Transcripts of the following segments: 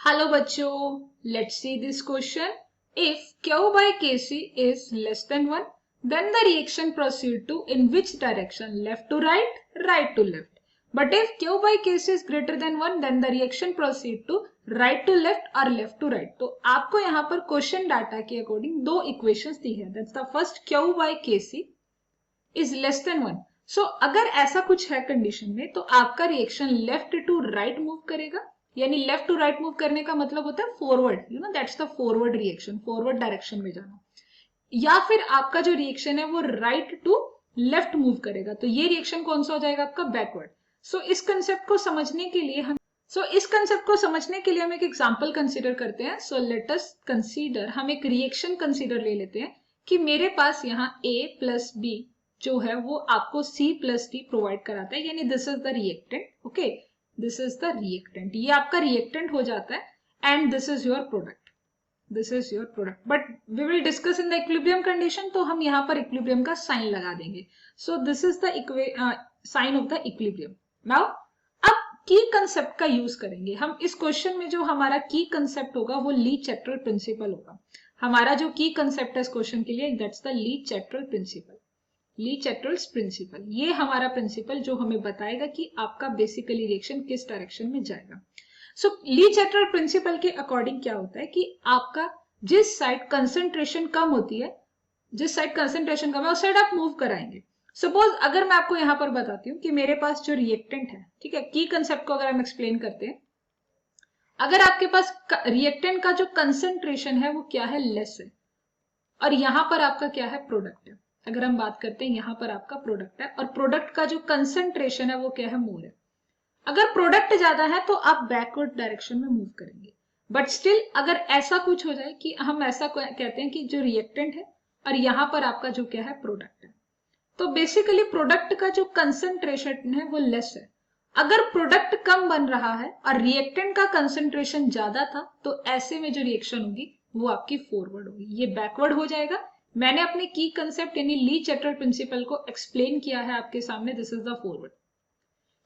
Hello बच्चों, let's see this question. If Q by Kc is less than 1, then the reaction proceed to in which direction? Left to right, right to left. But if Q by Kc is greater than 1, then the reaction proceed to right to left or left to right. तो आपको यहाँ पर question data के according दो equations दी है. That's the first, Q by Kc is less than 1. So अगर ऐसा कुछ है कंडीशन में तो आपका reaction left to right move करेगा. यानी लेफ्ट टू राइट मूव करने का मतलब होता है forward. You know that's the forward reaction, forward direction में जाना. या फिर आपका जो रिएक्शन है वो राइट टू लेफ्ट मूव करेगा. तो ये रिएक्शन कौन सा हो जाएगा आपका? बैकवर्ड. सो इस कंसेप्ट को समझने के लिए हम एक एग्जांपल कंसीडर करते हैं. सो लेट अस कंसीडर, हम एक रिएक्शन कंसीडर ले लेते हैं कि मेरे पास यहाँ A प्लस बी जो है वो आपको C प्लस डी प्रोवाइड कराता है. यानी this is the reactant. Okay, this is the reactant. ये आपका रिएक्टेंट हो जाता है and this is your product. This is your product. But we will discuss in the equilibrium condition, तो हम यहाँ पर इक्विलिब्रियम का साइन लगा देंगे. So this is the sign of the equilibrium. Now अब की कंसेप्ट का यूज करेंगे हम. इस क्वेश्चन में जो हमारा की कंसेप्ट होगा वो ली-चैटरल प्रिंसिपल होगा. हमारा जो की कंसेप्ट है इस क्वेश्चन के लिए, दैट्स द ली-चैटरल प्रिंसिपल. ली-चैटरल्स प्रिंसिपल, ये हमारा प्रिंसिपल जो हमें बताएगा कि आपका बेसिकली रिएक्शन किस डायरेक्शन में जाएगा. सो ली-चैटरल प्रिंसिपल के अकॉर्डिंग क्या होता है कि आपका जिस साइड कंसंट्रेशन कम होती है, जिस साइड कंसंट्रेशन कम है उस साइड आप मूव कराएंगे. सपोज अगर मैं आपको यहां पर बताती हूँ कि मेरे पास जो रिएक्टेंट है, ठीक है, की कंसेप्ट को अगर हम एक्सप्लेन करते हैं, अगर आपके पास रिएक्टेंट का जो कंसंट्रेशन है वो क्या है? लेस है. और यहां पर आपका क्या है? प्रोडक्ट है. अगर हम बात करते हैं यहाँ पर आपका प्रोडक्ट है और प्रोडक्ट का जो कंसंट्रेशन है वो क्या है? मोर है. अगर प्रोडक्ट ज्यादा है तो आप बैकवर्ड डायरेक्शन में मूव करेंगे. बट स्टिल अगर ऐसा कुछ हो जाए कि हम ऐसा कहते हैं कि जो रिएक्टेंट है और यहाँ पर आपका जो क्या है? प्रोडक्ट है, तो बेसिकली प्रोडक्ट का जो कंसंट्रेशन है वो लेस है. अगर प्रोडक्ट कम बन रहा है और रिएक्टेंट का कंसंट्रेशन ज्यादा था तो ऐसे में जो रिएक्शन होगी वो आपकी फॉरवर्ड होगी. ये बैकवर्ड हो जाएगा. मैंने अपने की कंसेप्ट यानी ली-चैटरल प्रिंसिपल को एक्सप्लेन किया है आपके सामने. This is the forward.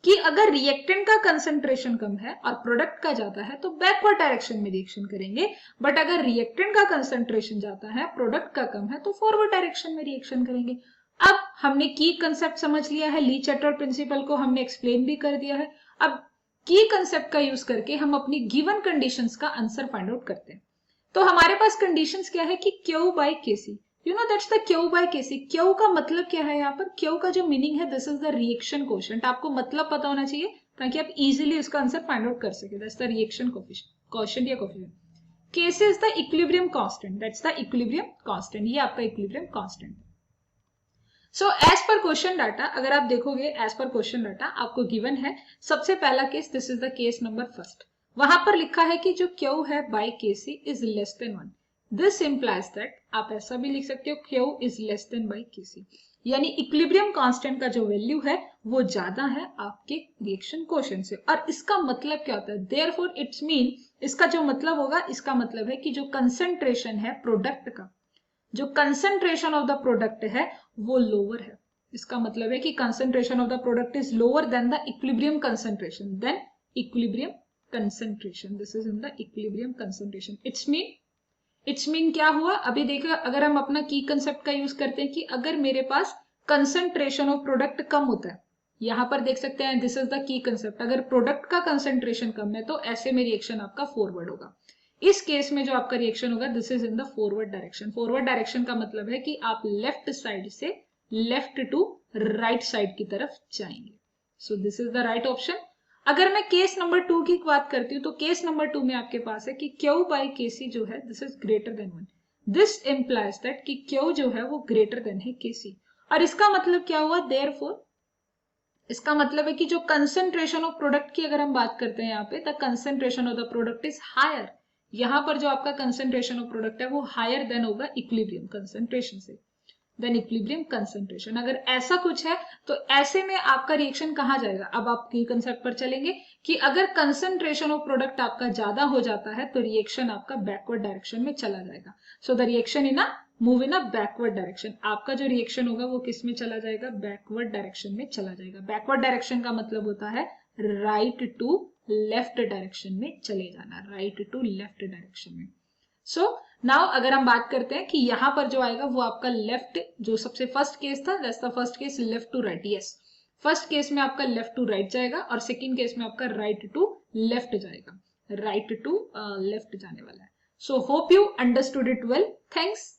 कि अगर रिएक्टेंट का कंसंट्रेशन कम है और प्रोडक्ट का ज्यादा है तो बैकवर्ड डायरेक्शन में रिएक्शन करेंगे. बट अगर रिएक्टेंट का कंसंट्रेशन ज्यादा है, प्रोडक्ट का कम है, तो फॉरवर्ड डायरेक्शन में रिएक्शन करेंगे. अब हमने की कंसेप्ट समझ लिया है, ली-चैटरल प्रिंसिपल को हमने एक्सप्लेन भी कर दिया है. अब की कंसेप्ट का यूज करके हम अपनी गिवन कंडीशंस का आंसर फाइंड आउट करते हैं. तो हमारे पास कंडीशंस क्या है कि Q by Kc, you know that's the Q by Kc. Q का मतलब क्या है? यहाँ पर Q का जो मीनिंग है, this is the reaction coefficient. आपको मतलब पता होना चाहिए ताकि आप इजीली उसका आंसर फाइंड आउट कर सके. दैट्स द रिएक्शन कोएफिशिएंट या coefficient. Kc is the equilibrium constant. That's the equilibrium constant. ये आपका equilibrium constant. So as per question data, अगर आप देखोगे एज पर क्वेश्चन डाटा आपको गिवन है सबसे पहला case, this is the case number first. वहां पर लिखा है कि जो Q है by Kc is less than 1. This implies that, आप ऐसा भी लिख सकते हो, Q is less than by Kc. यानी इक्विलिब्रियम कांस्टेंट का जो वैल्यू है वो ज्यादा है आपके रिएक्शन कोएफिशिएंट से. और इसका मतलब क्या होता है? देयरफॉर इट्स मीन, इसका जो मतलब होगा, इसका मतलब है कि जो कंसंट्रेशन है प्रोडक्ट का, जो कंसंट्रेशन ऑफ द प्रोडक्ट है वो लोअर है. इसका मतलब है कि concentration of the product is lower than the equilibrium concentration. Than equilibrium concentration, this is in the equilibrium concentration. It's mean क्या हुआ? अभी देखो, अगर हम अपना की कंसेप्ट का यूज करते हैं कि अगर मेरे पास कंसंट्रेशन ऑफ प्रोडक्ट कम होता है, यहां पर देख सकते हैं this is the key concept. अगर प्रोडक्ट का कंसंट्रेशन कम है तो ऐसे में रिएक्शन आपका फॉरवर्ड होगा. इस केस में जो आपका रिएक्शन होगा, this is in the forward direction. Forward direction का मतलब है कि आप लेफ्ट साइड से लेफ्ट टू राइट साइड की तरफ जाएंगे. सो this is the right option. अगर मैं केस नंबर 2 की बात करती हूँ तो केस नंबर 2 में आपके पास है कि Q by Kc जो है this is greater than 1. This implies that कि Q जो है वो ग्रेटर देन है Kc. और इसका मतलब क्या हुआ? देयरफॉर इसका मतलब है कि जो कंसंट्रेशन ऑफ प्रोडक्ट की अगर हम बात करते हैं यहाँ पे, the concentration of the product is higher. यहाँ पर जो आपका कंसंट्रेशन ऑफ प्रोडक्ट है वो हायर देन होगा इक्विलिब्रियम कंसंट्रेशन से, देन इक्विलिब्रियम कंसंट्रेशन. अगर ऐसा कुछ है तो ऐसे में आपका रिएक्शन कहाँ जाएगा? अब आप की कंसेप्ट पर चलेंगे कि अगर कंसंट्रेशन ऑफ प्रोडक्ट आपका ज्यादा हो जाता है तो रिएक्शन आपका बैकवर्ड डायरेक्शन में चला जाएगा. So the reaction in a move in a backward direction. आपका जो रिएक्शन होगा वो किस में चला जाएगा? बैकवर्ड डायरेक्शन में चला जाएगा. बैकवर्ड डायरेक्शन का मतलब होता है राइट टू लेफ्ट डायरेक्शन में चले जाना, राइट टू लेफ्ट डायरेक्शन में। सो नाउ अगर हम बात करते हैं कि यहाँ पर जो आएगा वो आपका लेफ्ट, जो सबसे फर्स्ट केस था, that's the first case, left to right. Yes, first case में आपका लेफ्ट टू राइट जाएगा और सेकंड केस में आपका राइट टू लेफ्ट जाएगा, राइट टू लेफ्ट जाने वाला है। So hope you understood it well. Thanks.